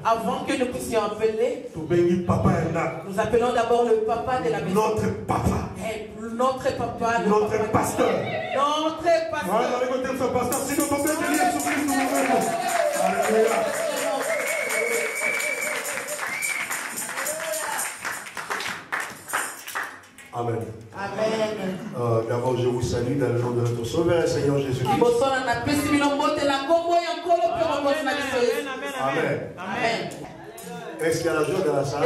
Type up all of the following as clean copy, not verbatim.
Avant que nous puissions appeler, nous appelons d'abord le papa de la maison. Notre papa. Notre papa. Notre pasteur. Notre pasteur. Amen. Amen. D'abord, je vous salue dans le nom de notre Sauveur et Seigneur Jésus-Christ. Amen. Amen. Est-ce qu'il y a la joie dans la salle?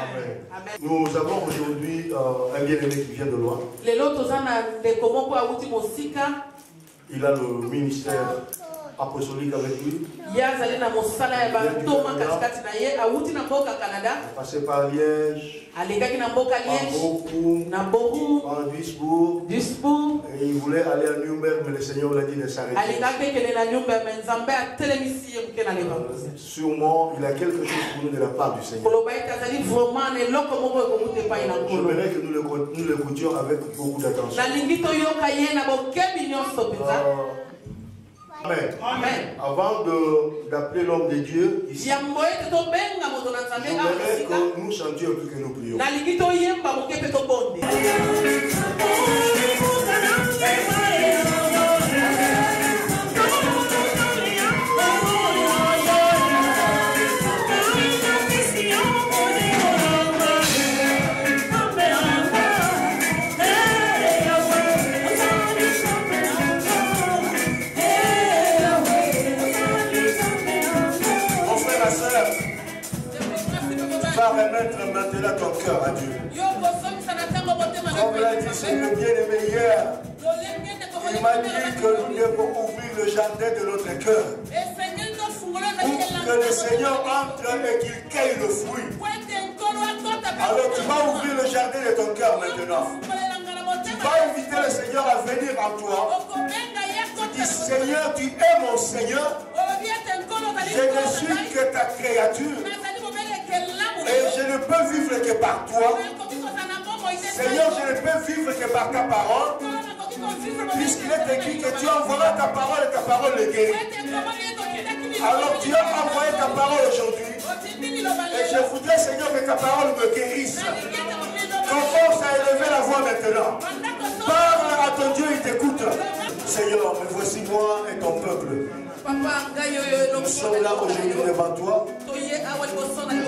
Amen. Nous avons aujourd'hui un bien-aimé qui vient de loin. Il a le ministère apostolique avec lui. Il a passé par Liège, par Duisbourg, et il voulait aller à Nuremberg, mais le Seigneur l'a dit de s'arrêter. Sûrement, il a quelque chose pour nous de la part du Seigneur. J'aimerais que nous l'écoutions avec beaucoup d'attention. Amen. Amen. Avant d'appeler l'homme de Dieu ici, j'aimerais que nous chantions plus que nous prions. Va remettre maintenant ton cœur à Dieu. Comme l'a dit, c'est le bien-aimé hier. Il m'a dit que nous devons ouvrir le jardin de notre cœur pour que le Seigneur entre et qu'il cueille le fruit. Alors tu vas ouvrir le jardin de ton cœur maintenant. Tu vas inviter le Seigneur à venir en toi. Tu dis, Seigneur, tu es mon Seigneur. Je ne suis que ta créature. Et je ne peux vivre que par toi. Seigneur, je ne peux vivre que par ta parole. Puisqu'il est écrit que tu envoies ta parole et ta parole le guérit. Alors tu as envoyé ta parole aujourd'hui. Et je voudrais, Seigneur, que ta parole me guérisse. Commence à élever la voix maintenant. Parle à ton Dieu, il t'écoute. Seigneur, me voici moi et ton peuple. Nous sommes là aujourd'hui devant toi,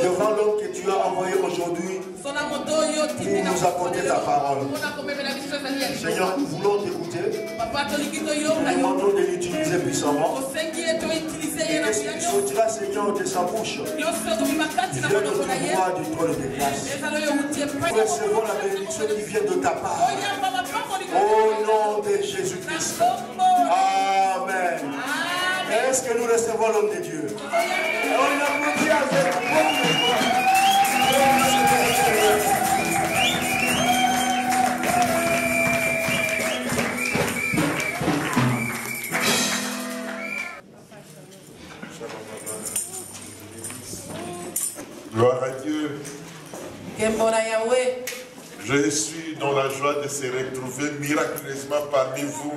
devant l'homme que tu as envoyé aujourd'hui pour nous apporter ta parole. Seigneur, nous voulons t'écouter. Nous demandons de l'utiliser puissamment. Et qu'est-ce qui sortira, Seigneur, de sa bouche vient de ton droit du trône de grâce. Nous recevons la bénédiction qui vient de ta part. Au nom de Jésus-Christ. Amen. Est-ce que nous recevons l'homme de Dieu? Et on applaudit avec beaucoup de joie. Gloire à Dieu. Je suis dans la joie de se retrouver miraculeusement parmi vous.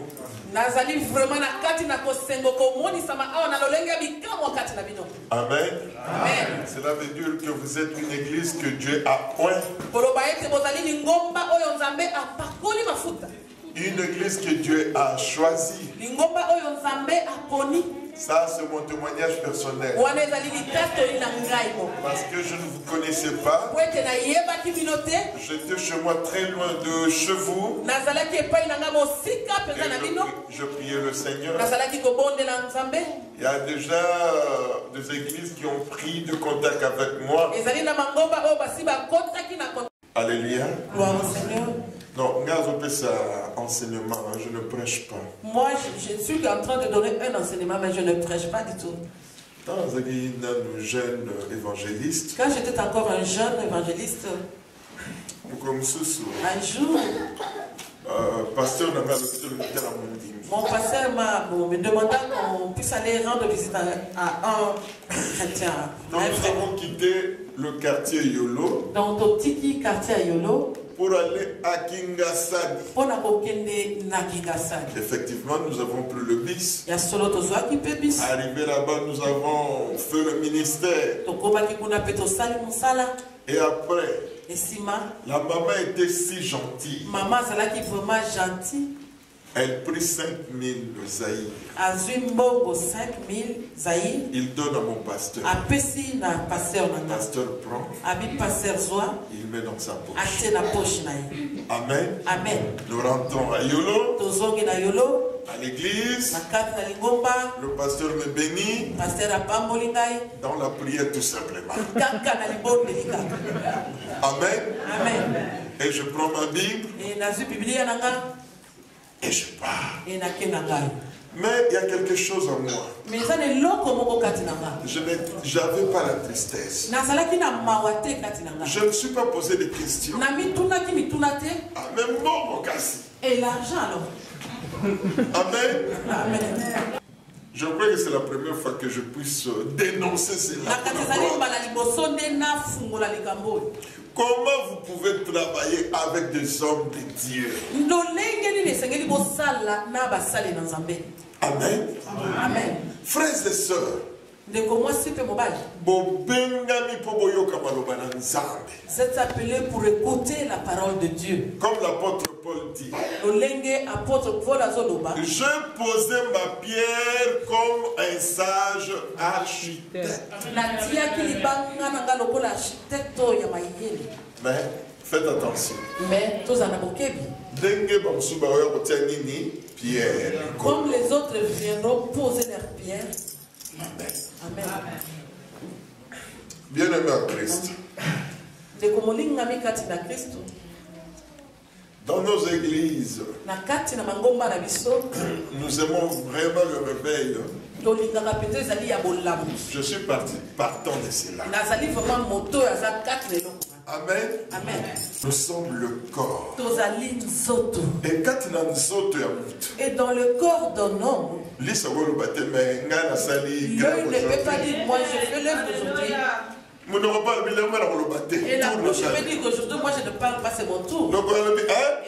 Amen. Amen. Cela veut dire que vous êtes une église que Dieu a point. Une église que Dieu a choisie. Ça, c'est mon témoignage personnel. Parce que je ne vous connaissais pas. J'étais chez moi très loin de chez vous. Je priais le Seigneur. Il y a déjà des églises qui ont pris de contact avec moi. Alléluia. Gloire au Seigneur. Non, ça enseignement, je ne prêche pas. Moi, je suis en train de donner un enseignement, mais je ne prêche pas du tout. Quand jeune évangéliste, quand j'étais encore un jeune évangéliste, un jour, pasteur mon pasteur m'a demandé qu'on puisse aller rendre visite à un chrétien. Donc nous avons quitté le quartier Yolo. Dans le petit quartier Yolo. Pour aller à Kingasadi. Effectivement, nous avons pris le bis. Arrivé là-bas, nous avons fait le ministère. Et après, la maman était si gentille. Elle prit 5000 zaïrs. Il donne à mon pasteur. Le pasteur prend. Il met dans sa poche. Amen. Amen. Nous rentrons à Yolo. À l'église. Le pasteur me bénit. Dans la prière tout simplement. Amen. Amen. Et je prends ma Bible. Et je pars. Mais il y a quelque chose en moi. Je n'avais pas la tristesse. Je ne me suis pas posé de questions. Ah, même bon, mon cassis. Et l'argent alors. Amen. Amen. Je crois que c'est la première fois que je puisse dénoncer cela. Comment vous pouvez travailler avec des hommes de Dieu? Amen. Amen. Frères et sœurs, vous êtes appelés pour écouter la parole de Dieu. Comme l'apôtre Paul dit, je posais ma pierre comme un sage architecte. Mais faites attention. Comme les autres viendront poser leurs pierres. Amen. Amen. Bien-aimé en Christ. Dans nos églises, nous aimons vraiment le réveil. Je suis partant de cela. Amen. Amen. Nous sommes le corps. Et quand et dans le corps d'un homme, l'œil ne peut pas dire moi je fais l'œuvre d'aujourd'hui. Et la bouche me dit qu'aujourd'hui moi je ne parle pas, c'est mon tour.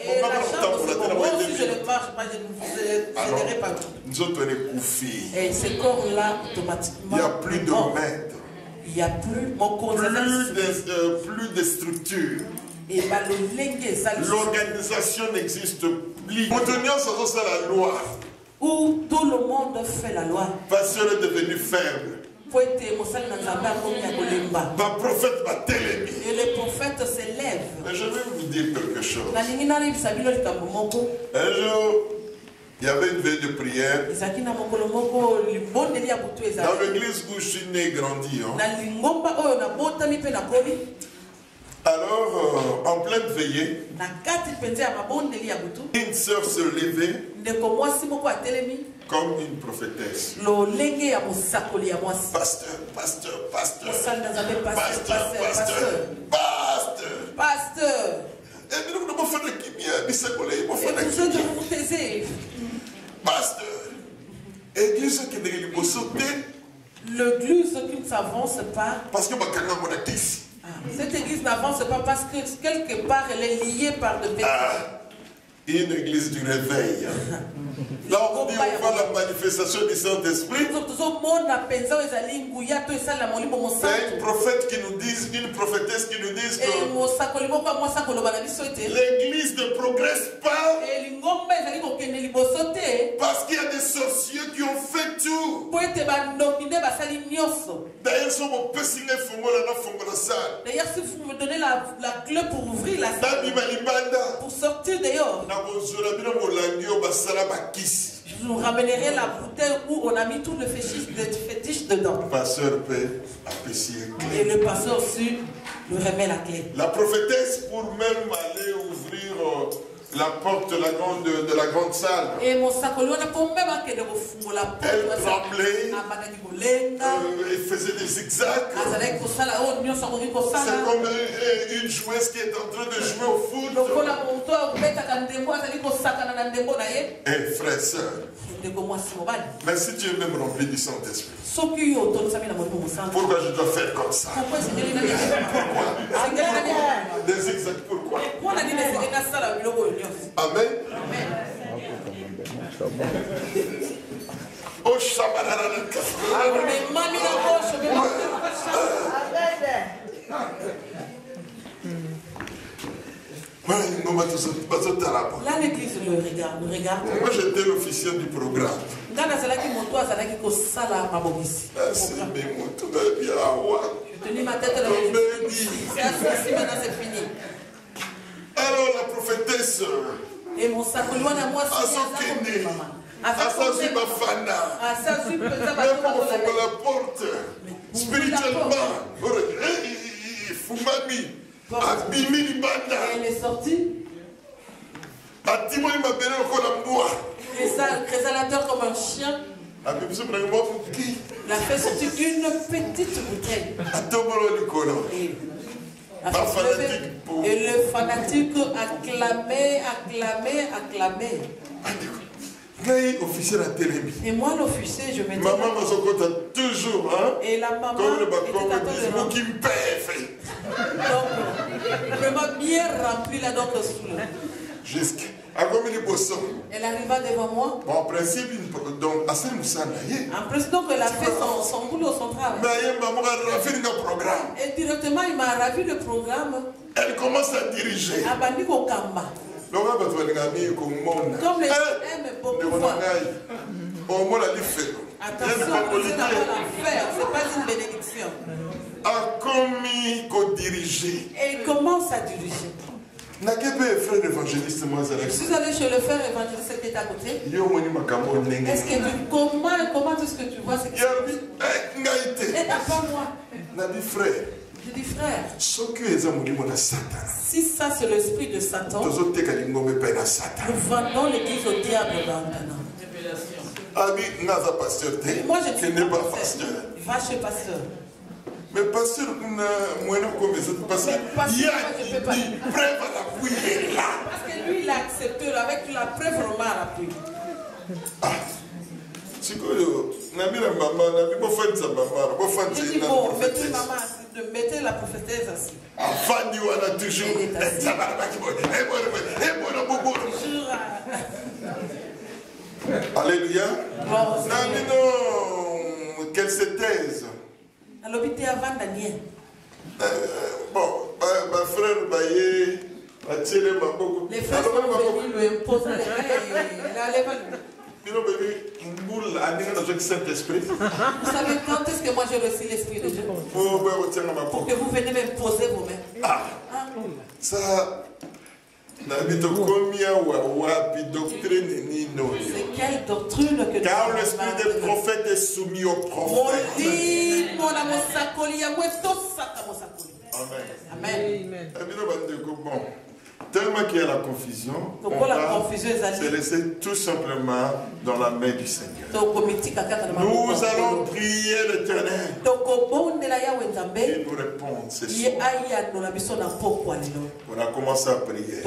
Et la chambre c'est mon tour. Si je ne marche pas, je ne vous aiderai pas. Et ce corps-là, automatiquement, il n'y a plus de maître. Il n'y a plus de structure. L'organisation n'existe plus. La loi. Où tout le monde fait la loi. Parce qu'elle est devenue faible. Ma prophète m'a télémis. Et les prophètes s'élèvent. Mais je vais vous dire quelque chose. Un jour, il y avait une veille de prière. Dans l'église où je suis né et grandi. Alors, en pleine veillée, une sœur se levait comme une prophétesse. Pasteur, pasteur, pasteur. Pasteur. Pasteur, église qui ne l'église qui ne s'avance pas. Parce que cette église n'avance pas parce que quelque part elle est liée par de une église du réveil. Là on dit on voit la manifestation du Saint-Esprit, c'est un prophète qui nous dit, une prophétesse qui nous dit que l'église ne progresse pas parce qu'il y a des sorciers qui ont fait tout. D'ailleurs, si vous me donnez la clé pour ouvrir la salle, pour sortir dehors, je vous ramènerai la bouteille où on a mis tout le fétiche dedans. Et le pasteur aussi lui remet la clé. La prophétesse, pour même aller ouvrir la porte de la grande salle, elle tremblait, elle faisait des zigzags. C'est comme une joueuse qui est en train de jouer au foot. Et frère et soeur, mais si tu es même rempli du Saint-Esprit, pourquoi je dois faire comme ça? Pourquoi? Des zigzags, pourquoi? Amen. Oh, là, l'église le regarde. Moi, j'étais l'officier du programme. Je tenais ma tête à la c'est fini. Alors la prophétesse et mon sacolouane à moi la porte spirituellement. Elle est sortie. Exalateur comme un chien. Il a fait sortir une petite bouteille. Et le fanatique acclamait. Et moi, l'officier, je me dis. Maman toujours, hein? Et la maman. Comme le bâton qui me paie. Donc, je m'a bien rempli la dent sous le. Elle arriva devant moi. En principe, donc, en principe, donc, elle a fait son boulot, son travail. Et directement, il m'a ravi le programme. Elle commence à diriger. Comme les aiment beaucoup voir. Attention, c'est d'abord l'affaire, c'est pas une bénédiction. Et il commence à diriger. Je suis allé chez le frère évangéliste qui est à côté. Est-ce que comment est-ce que tu vois ce qui se passe? Et pas moi. Je dis frère, si ça c'est l'esprit de Satan, nous vendons l'église au diable maintenant. Moi je ne suis pas pasteur. Va chez pasteur. Mais pasteur, parce qu'il y a une preuve à l'appui là. Parce que lui il a accepté avec la preuve vraiment à l'appui. Je dis bon, mettez la prophétesse assis. Alléluia. Qu'elle se taise. Bon, ma frère Baye, les frères sont venus lui imposer les mains et il a levé. Vous savez quand est-ce que moi j'ai reçu l'esprit de Dieu? Pour que vous venez m'imposer vos mains. Ça. C'est quelle doctrine que car l'esprit des prophètes est soumis aux prophètes. Amen. Bon. Tellement qu'il y a la confusion, c'est laissé tout simplement dans la main du Seigneur. Nous allons prier l'Éternel. Il nous répond ce soir. On a commencé à prier.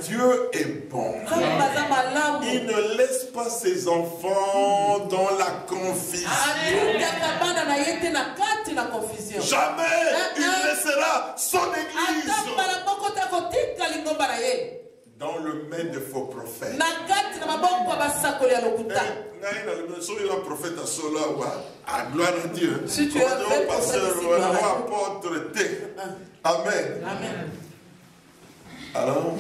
Dieu est bon. Il ne laisse pas ses enfants dans la confusion. Jamais il laissera son église dans le main de faux prophètes. Si tu es un vrai prophète, Amen. Amen. Alors,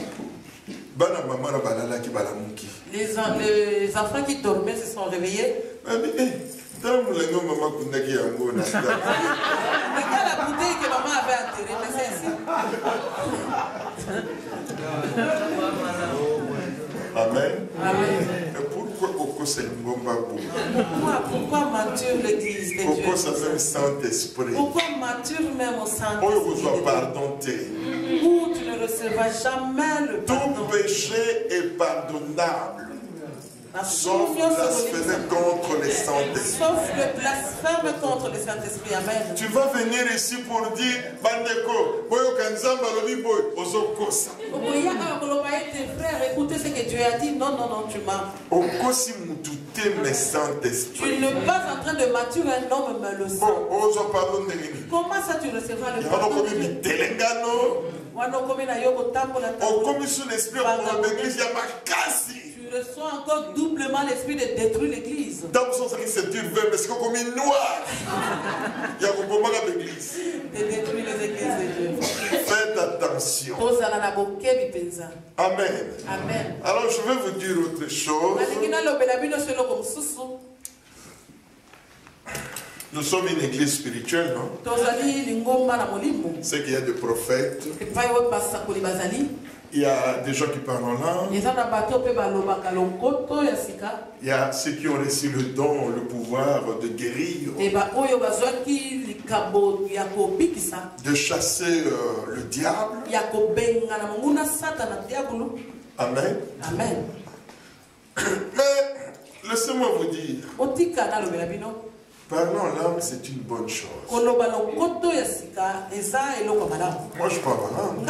les enfants qui dormaient se sont réveillés. Regarde la bouteille que maman avait enterrée, mais c'est ici. Amen. Amen. Et pourquoi Pourquoi mature l'église de Dieu? Pourquoi ça fait le Saint-Esprit? Pourquoi mature même au Saint-Esprit? Où tu ne recevras jamais le pardon. Tout péché est pardonnable. Sauf blasphème contre le Saint-Esprit. Sauf le blasphème contre le Saint-Esprit. Amen. Tu vas venir ici pour dire, Bandeko, Boyo Kanzamba Lobi Boy, Ozokosa. Tes frères, écoutez ce que Dieu a dit. Non, non, non, tu m'as. Okosi Mutute, mais Saint-Esprit. Tu n'es pas en train de maturer un homme, mais le Saint. Comment ça tu recevras le pardon de Dieu? Tu reçois encore doublement l'esprit de détruire l'église. De détruire les églises de Dieu. Faites attention. Amen. Amen. Alors je vais vous dire autre chose. Nous sommes une église spirituelle, non? C'est qu'il y a des prophètes. Il y a des gens qui parlent en langue. Il y a ceux qui ont reçu le don, le pouvoir de guérir, de chasser le diable. Amen. Amen. Mais laissez-moi vous dire, parler en langue, c'est une bonne chose. Moi, je parle en langue.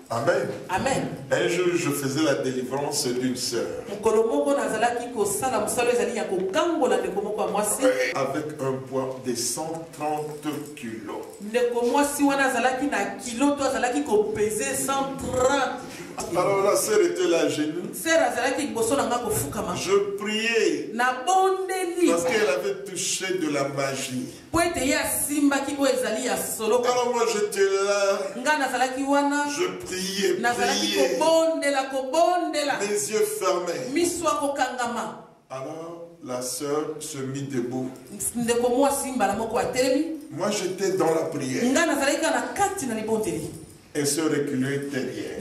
Amen. Amen. Un jour, je faisais la délivrance d'une sœur. Avec un poids de 130 kilos. Alors la sœur était là à genoux. Je priais parce qu'elle avait touché de la magie. Alors moi j'étais là. Je priais. Les yeux fermés. Alors la sœur se mit debout. Moi j'étais dans la prière. Elle se reculait derrière.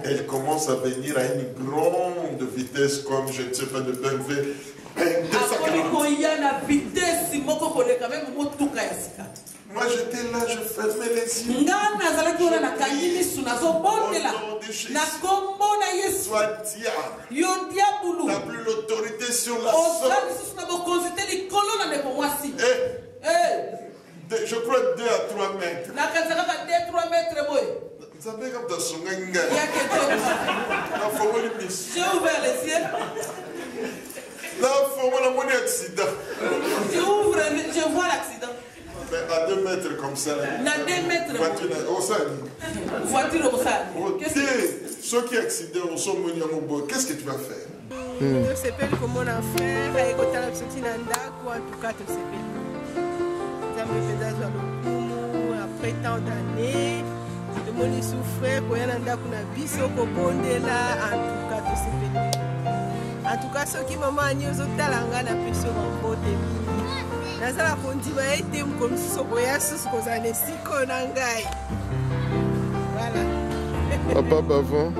Elle commence à venir à une grande vitesse, comme je ne sais pas de BMW. Moi j'étais là, je fermais les yeux. Soit diable, n'a plus l'autorité sur la sœur. Je crois 2 à 3 mètres. J'ai ouvert les yeux. Je vois l'accident. Mais à 2 mètres comme ça. À 2 mètres. Voiture au sol. Ceux qui accident au sol, qu'est-ce que tu vas faire? Je sais pas comment on a fait. En tout cas, tu sais pas. Après tant d'années, le monde souffrait, en tout cas, en tout cas, ceux qui m'ont manié aux Otalanga n'a pu se remporter. Nazala continue à être comme Soboya sous ce années si qu'on a gagné. Voilà. Papa Bavon.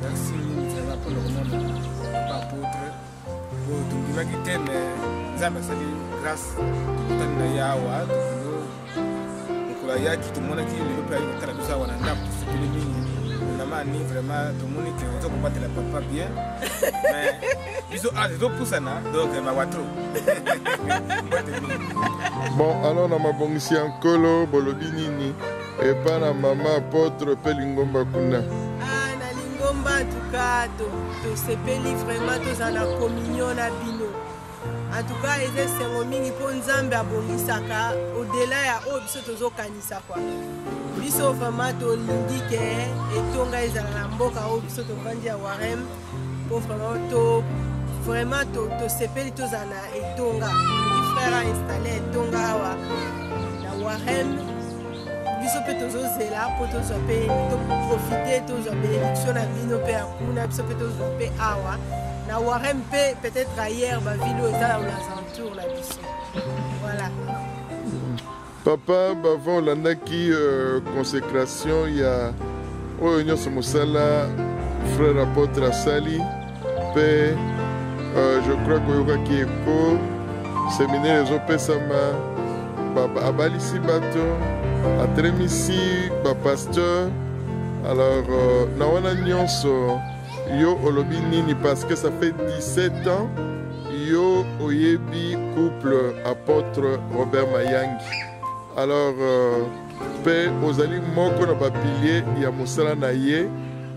Merci, c'est la première apôtre. Pour tout le monde qui t'aime, grâce à Yawa. Ya qui tout le monde qui le peut être traduit ça on a pas c'est le mini vraiment vraiment tout le monde qui veut combattre la papa bien mais ils ont pour ça donc ma watro. Bon alors na mabongisi ankolo bolobi nini et pas na maman apôtre pe lingomba kuna na lingomba en tout cas to sepeli vraiment tous en la communion na bino. En tout cas, les gens qui ont mis au-delà de ce qu'ils ont biso vraiment tolingi ke etonga ezala na mboka oyo biso tovandi ya Warem po vraiment tosepeli tozala na etonga frère a installé etonga awa na Warem biso mpe tozozela mpo tozwa mpe toprofite tozwa bénédiction na bino mpe ya kuna biso mpe tozwa mpe awa na Warem mpe peut-être ailleurs bavile oyo eza na alentour na biso voilà. Papa bavon olandaki consécration ya oyo nyonso mosala frère apôtre asali mpe je crois koyokaki eko séminaire ezopesama abalisi bato atremisi bapasteur alors na wana nyonso yo olobi nini parce que ça fait 17 ans yo oyebi couple apôtre Robert Mayangi alors pe ozali moko na bapilier ya mosala na ye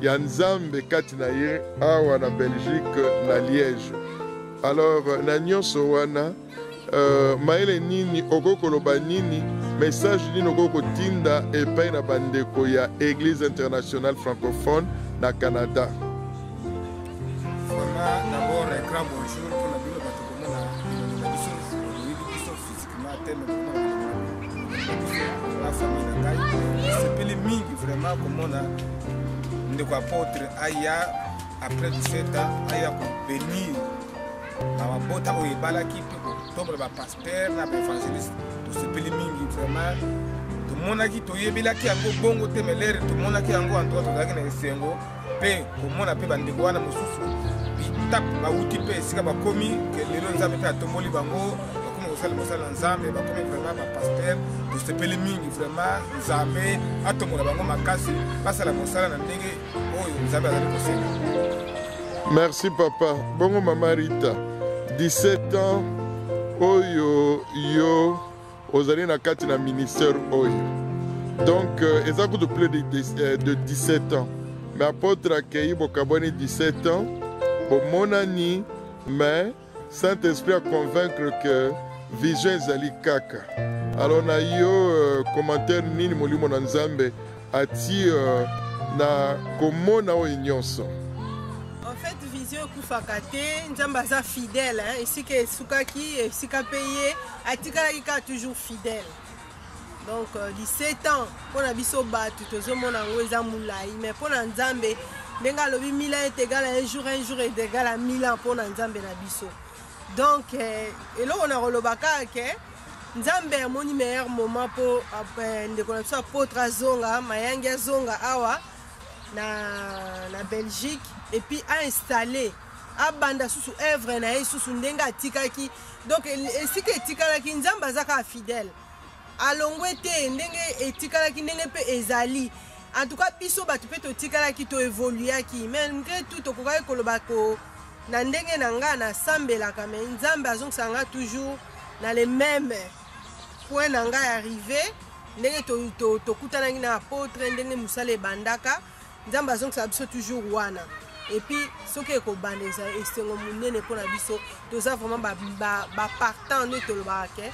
ya nzambe kati na ye awa na Belgique na Liège alors na nyonso wana maele nini okokoloba nini message nini okokotinda epai na bandeko ya Église internationale francophone na Canada. Vraiment d'abord un grand bonjour pour la bino bato komona biso physiquement tellement la famille na ngai sepeli mingi vraiment komona ndeko apôtre aya après 17 ans aya ko bénir na mabota oyo ebalaki mpe kotombola bapasteur na baévangéliste tosepeli mingi vraiment tomonaki toyebelaki yango bongo te melere tomonaki yango antoa tozalaki na esengo mpe komona mpe bandeko wana mosusu bitape bauti mpe esika bakomi lelo nzambe mpe atomboli bango bakomi kosala mosala na nzambe bakomi vraiment bapasteur tosepeli mingi vraiment nzambe atombola bango makasi basala mosala na ndenge oyo nzambe azali kosenga. Merci papa. Bongo mama Rita, 17 ans oyo yo ozali na kati na ministère oyo. Donc eza kutu plus de 17 ans. Mais apôtre akei bokaboni 17 ans bomonani mais Saint-Esprit a convaincre que vision ezali kaka. Alors na yo commentaire nini molimo na nzambe ati na komona oyo nyonso. En fait, vision ekufaka te nzambe aza fidèle esika esukaki esika mpe ye atikalaki kaka toujours fidèle. Donc 17 ans mpona biso bato tozomona yango eza molai mais mpona nzambe ndenge alobi 1000 ans est égal à un jour est égal à 1000 ans mpona nzambe na biso. Donc eloko na koloba kaka ke nzambe amoni meilleur moment mpo ndeko na biso apôtre azonga Mayangi azonga awa na Belgique et puis a installé a banda susu œuvre na ye susu ndenge atikaki donc esika etikalaki nzambe azaka fidèle alongwe te ndenge etikalaki ndenge mpe ezali en tout cas biso bato mpe totikalaki toévoluaki mais malgré tout tokokaki koloba na ndenge na nga nasambelaka mais nzambe azongisa nga toujours na les mêmes points na nga arrivé ndenge tokutanaki na apôtre ndenge mosala ebandaka nzambe azongisa biso toujours wana et puis soki ekobanda esengo monene mpona biso toza vraiment bapartant nde tolobaka ke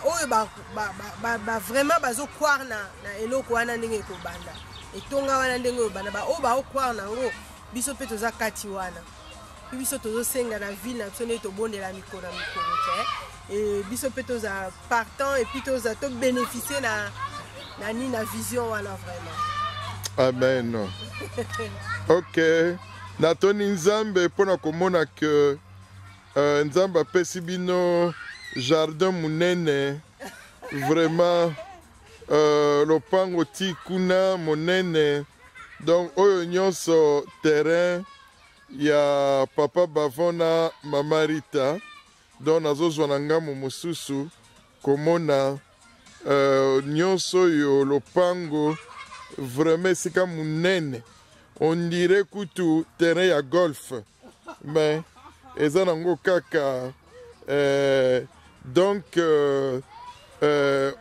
oyo vraiment bazocroire na eloko wana ndenge ekobanda etonga wana ndenge ekobanda oyo baocroire nango biso mpe toza kati wana mpe biso tozosenga na ville na biso ndenge tobondela mikolo na mikolo te biso mpe toza partant et puis toza tobénéficie na vision wana vraiment. Amen. Ok. Natoni nzambe mpona komona ke nzambe apesi bino jardin munene vraiment lopango ti kuna monene donc oyo nyonso terrain ya papa bavona mama Rita donc nazozwa na ngambo mosusu komona nyonso yo lopango vraiment esika munene on dirait kutu terrain ya golf mais eza nango kaka donc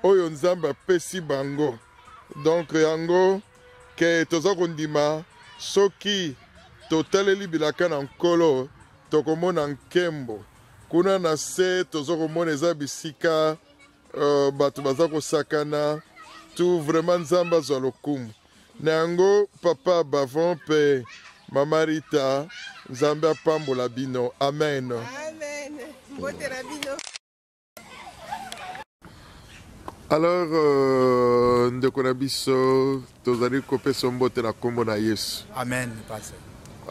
oyo nzambe apesi bango donc yango ke toza kondima soki totaleli bilaka na nkolo tokomona nkembo kuna na se toza komona eza bisika bato baza kosakana tout vraiment nzambe azwa lokumu na yango papa Bavon pe mama Rita nzambe apambola bino amen. Amen. Mbotela bino. Alors ndeko na biso tozali kopesa mbote na kombo na Yesu. Amen pasteur.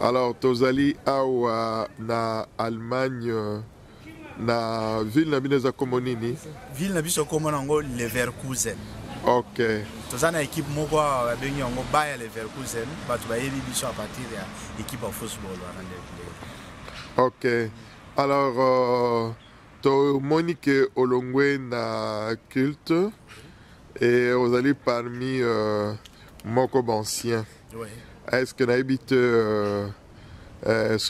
Alors tozali awa na Allemagne na ville na bineza kombo nini? Ville na biso kombo nango Leverkusen. OK. Tozana équipe moko bengi yango Bayer Leverkusen, bato bayebi biso à partir ya équipe de football wana. OK. Alors Monique Olongwe na culte et vous allez parmi moko ancien. Oui. Est-ce que n'habite ce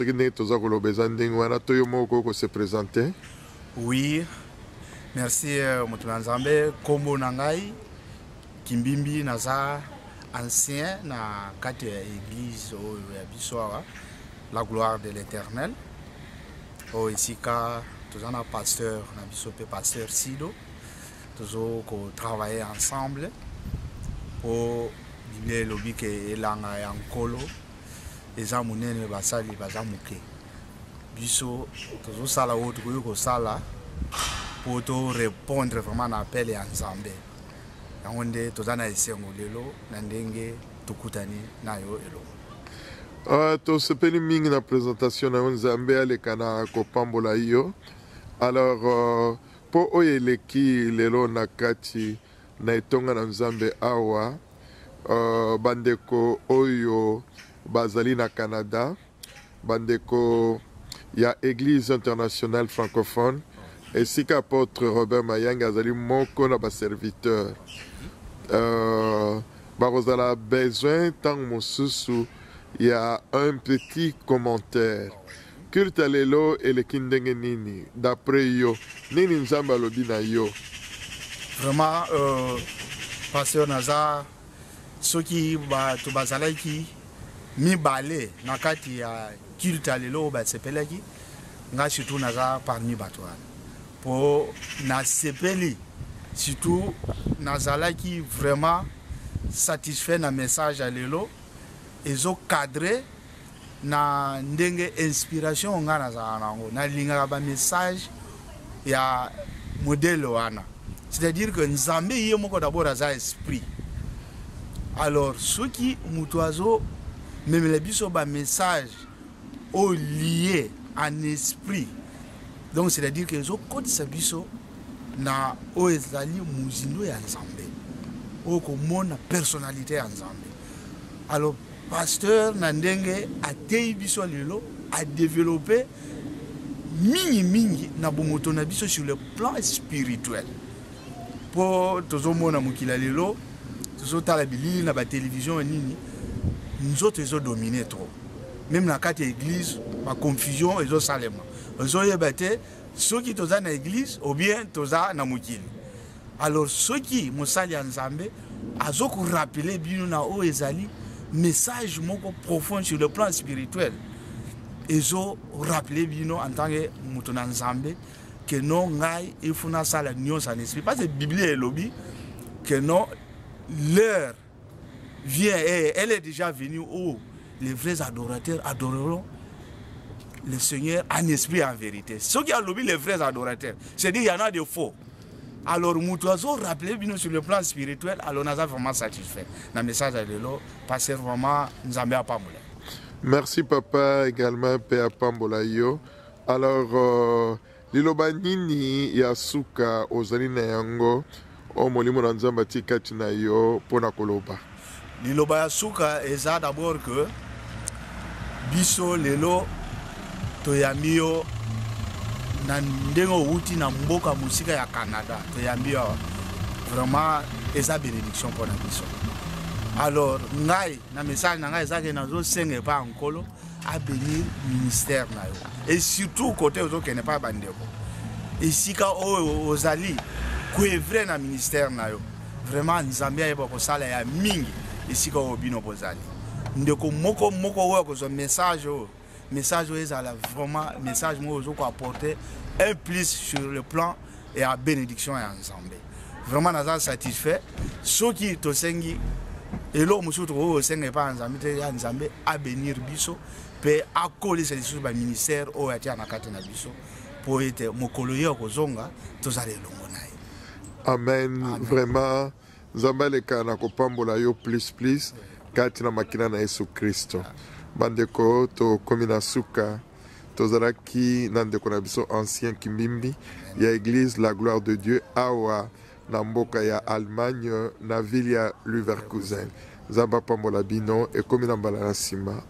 qui n'est pas au besoin d'ingwana toyo moko se présenter? Oui. Merci Motulanzambe kombo nangai Kimbimbi naza ancien na kati ya église ya bisoa la gloire de l'Éternel. O isika tozana pasteur na bisope pasteur Sido tozo ko travailler ensemble pour Bible lobi ke elanga ya nkolo eza munene basali bazamuke biso tozo sala oto ko sala pour to répondre vraiment à l'appel ya Nzambe yango nde tozana esengo lelo na ndenge tukutani nayo elo. Tosepeli mingi na présentation na Nzambe alekana kopambola yo. Alors po oyeleki lelo na kati na etonga na Nzambe awa bandeko oyo bazali na Canada, bandeko ya Église internationale francophone ainsi qu'apôtre Robert Mayanga azali moko na ba serviteur bakozala besoin tant mosusu. Il y a un petit commentaire. Culte lelo eleki ndenge nini d'après yo nini nzambe alobi na yo? Vraiment pasteur naza soki bato bazalaki mibale na kati ya culte lelo basepelaki nga surtout naza parmi bato wana po nasepeli surtout nazalaki vraiment satisfait na message à lelo ezo cadré na ndenge inspiration nga nazala nango na lingaka ba message ya modèle wana, c'est-à-dire que Nzambe ye moko d'abord aza esprit. Alors ceux qui mutuazo même les biso ba message au lié en esprit, donc c'est-à-dire que zo code sa biso na o ezali muzindo ya Nzambe o ko mona personnalité ya Nzambe. Alors pasteur Nandenge a biso lelo a développé mingi na bomoto na biso sur le plan spirituel. Pour tozo mona mukila lelo tozo tala bilili na ba télévision nini nous autres ils ont dominé trop. Même na carte église ma confusion ils ont salema. Ils ont yebate ceux qui toza na église ou bien toza na mukili. Alors ceux qui mosali ya Nzambe azoku rappeler bino na o ezali message moko profond sur le plan spirituel. Ils ont rappelé bino en tant que mutuna Nzambe que non ngai il faut na sala nyos en esprit parce que Bible est lobby que non l'heure vient et elle est déjà venue où les vrais adorateurs adoreront le Seigneur en esprit et en vérité. Ceux qui ont lobby les vrais adorateurs, c'est-à-dire il y en a de faux. Alors, nous devons rappeler sur le plan spirituel, alors nous sommes vraiment satisfaits. Dans le message de l'eau, parce que vraiment, nous avons pas moulé. Merci papa également, Père Pambola yo. Alors, liloba nini ya suka ozali na yango o molimo na Nzambe tikati na yo pona koloba. Liloba ya suka eza d'abord que biso lelo toyambi yo na ndengo uti na mboka musika ya Canada toyambi yo vraiment eza bénédiction pour na biso. Alors ngai na message na ngai eza ke nazo senge pa nkolo à bénir ministère na yo et surtout côté ozo kene pa bandeko esika o ozali kuevre na ministère na yo vraiment Nzambe ayeba ko sala ya mingi esika obino bozali ndeko moko oyo ko message ezala vraiment message mo ozo ko apporter un plus sur le plan et à bénédiction et ensemble. Vraiment, nous sommes satisfaits. Ceux qui sont et l'homme qui sont pas ensemble, à bénir biso, peut accoler ces choses au ministère ou à biso pour être mokoloye kozonga, tous allez Amen. Vraiment, Zambaleka na kopambola yo plus kati na makina na Yesu Kristo. Bandeko to komina suka tozalaki na ndeko na biso ancien kimbimbi ya église La Gloire de Dieu awa na mboka ya Allemagne na ville ya Leverkusen. Zamba pambola bino e komina mbala na sima.